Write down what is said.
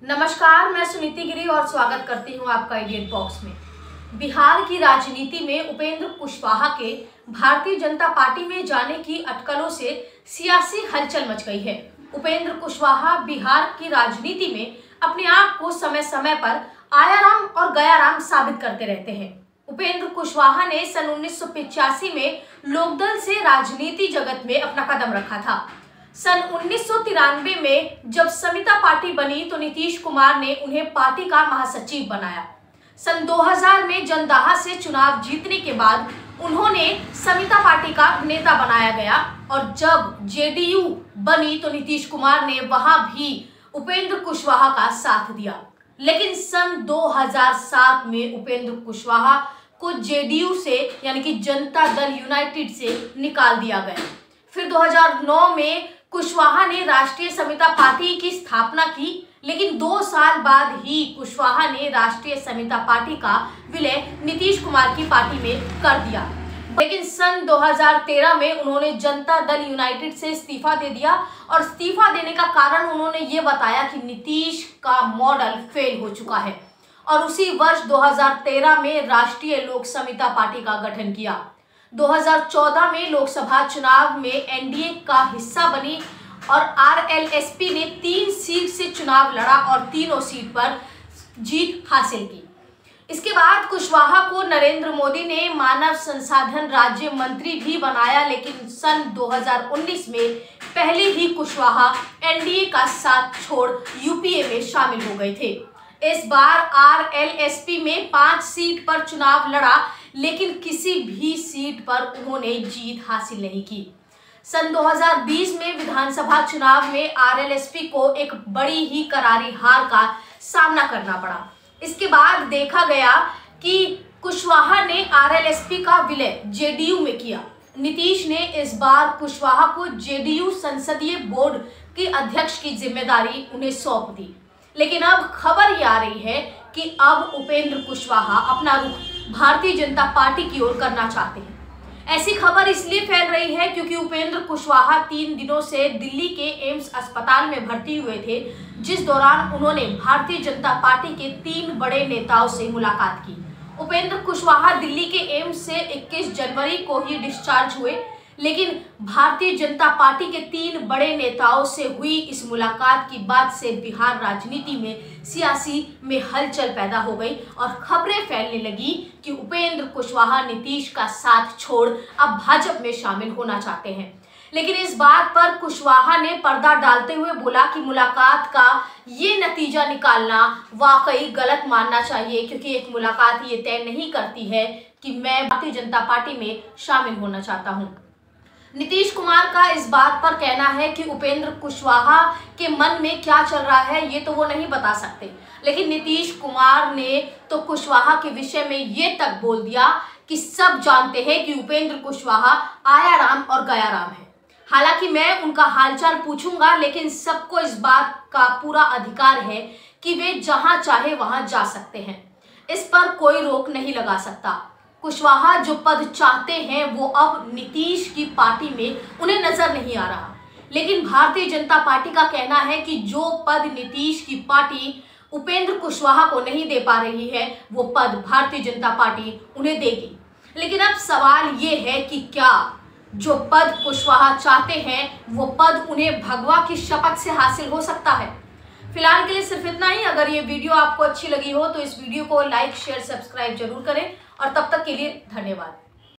नमस्कार, मैं सुनीति गिरी और स्वागत करती हूं आपका इंडियन बॉक्स में। बिहार की राजनीति में उपेंद्र कुशवाहा के भारतीय जनता पार्टी में जाने की अटकलों से सियासी हलचल मच गई है। उपेंद्र कुशवाहा बिहार की राजनीति में अपने आप को समय समय पर आया राम और गया राम साबित करते रहते हैं। उपेंद्र कुशवाहा ने सन 1985 में लोकदल से राजनीति जगत में अपना कदम रखा था। सन 1993 में जब समिता पार्टी बनी तो नीतीश कुमार ने उन्हें पार्टी का महासचिव बनाया। सन 2000 में जनदाहा से चुनाव जीतने के बाद उन्होंने समिता पार्टी का नेता बनाया गया और जब जेडीयू बनी तो नीतीश कुमार ने वहां भी उपेंद्र कुशवाहा का साथ दिया। लेकिन सन 2007 में उपेंद्र कुशवाहा को जेडीयू से यानी कि जनता दल यूनाइटेड से निकाल दिया गया। फिर 2009 में कुशवाहा ने राष्ट्रीय समिता पार्टी की स्थापना की, लेकिन 2 साल बाद ही कुशवाहा ने राष्ट्रीय समिता पार्टी का विलय नीतीश कुमार की पार्टी में कर दिया। लेकिन सन 2013 में उन्होंने जनता दल यूनाइटेड से इस्तीफा दे दिया और इस्तीफा देने का कारण उन्होंने ये बताया कि नीतीश का मॉडल फेल हो चुका है और उसी वर्ष 2013 में राष्ट्रीय लोक समता पार्टी का गठन किया। 2014 में लोकसभा चुनाव में एनडीए का हिस्सा बनी और आरएलएसपी ने 3 सीट से चुनाव लड़ा और तीनों सीट पर जीत हासिल की। इसके बाद कुशवाहा को नरेंद्र मोदी ने मानव संसाधन राज्य मंत्री भी बनाया, लेकिन सन 2019 में पहले ही कुशवाहा एनडीए का साथ छोड़ यूपीए में शामिल हो गए थे। इस बार आरएलएसपी में 5 सीट पर चुनाव लड़ा, लेकिन किसी भी सीट पर उन्होंने जीत हासिल नहीं की। सन 2020 में विधानसभा चुनाव में आरएलएसपी को एक बड़ी ही करारी हार का सामना करना पड़ा। इसके बाद देखा गया कि कुशवाहा ने आरएलएसपी का विलय जेडीयू में किया। नीतीश ने इस बार कुशवाहा को जेडीयू संसदीय बोर्ड के अध्यक्ष की जिम्मेदारी उन्हें सौंप दी। लेकिन अब खबर ये आ रही है कि अब उपेंद्र कुशवाहा अपना रुख भारतीय जनता पार्टी की ओर करना चाहते हैं। ऐसी खबर इसलिए फैल रही है क्योंकि उपेंद्र कुशवाहा 3 दिनों से दिल्ली के एम्स अस्पताल में भर्ती हुए थे, जिस दौरान उन्होंने भारतीय जनता पार्टी के 3 बड़े नेताओं से मुलाकात की। उपेंद्र कुशवाहा दिल्ली के एम्स से 21 जनवरी को ही डिस्चार्ज हुए, लेकिन भारतीय जनता पार्टी के 3 बड़े नेताओं से हुई इस मुलाकात की बाद से बिहार राजनीति में सियासी में हलचल पैदा हो गई और खबरें फैलने लगी कि उपेंद्र कुशवाहा नीतीश का साथ छोड़ अब भाजपा में शामिल होना चाहते हैं। लेकिन इस बात पर कुशवाहा ने पर्दा डालते हुए बोला कि मुलाकात का ये नतीजा निकालना वाकई गलत मानना चाहिए, क्योंकि एक मुलाकात ये तय नहीं करती है कि मैं भारतीय जनता पार्टी में शामिल होना चाहता हूँ। नीतीश कुमार का इस बात पर कहना है कि उपेंद्र कुशवाहा के मन में क्या चल रहा है ये तो वो नहीं बता सकते, लेकिन नीतीश कुमार ने तो कुशवाहा के विषय में ये तक बोल दिया कि सब जानते हैं कि उपेंद्र कुशवाहा आया राम और गया राम है। हालांकि मैं उनका हालचाल पूछूंगा, लेकिन सबको इस बात का पूरा अधिकार है कि वे जहां चाहे वहां जा सकते हैं। इस पर कोई रोक नहीं लगा सकता। कुशवाहा जो पद चाहते हैं वो अब नीतीश की पार्टी में उन्हें नजर नहीं आ रहा, लेकिन भारतीय जनता पार्टी का कहना है कि जो पद नीतीश की पार्टी उपेंद्र कुशवाहा को नहीं दे पा रही है वो पद भारतीय जनता पार्टी उन्हें देगी। लेकिन अब सवाल ये है कि क्या जो पद कुशवाहा चाहते हैं वो पद उन्हें भगवा की शपथ से हासिल हो सकता है। फिलहाल के लिए सिर्फ इतना ही। अगर ये वीडियो आपको अच्छी लगी हो तो इस वीडियो को लाइक, शेयर, सब्सक्राइब जरूर करें और तब तक के लिए धन्यवाद।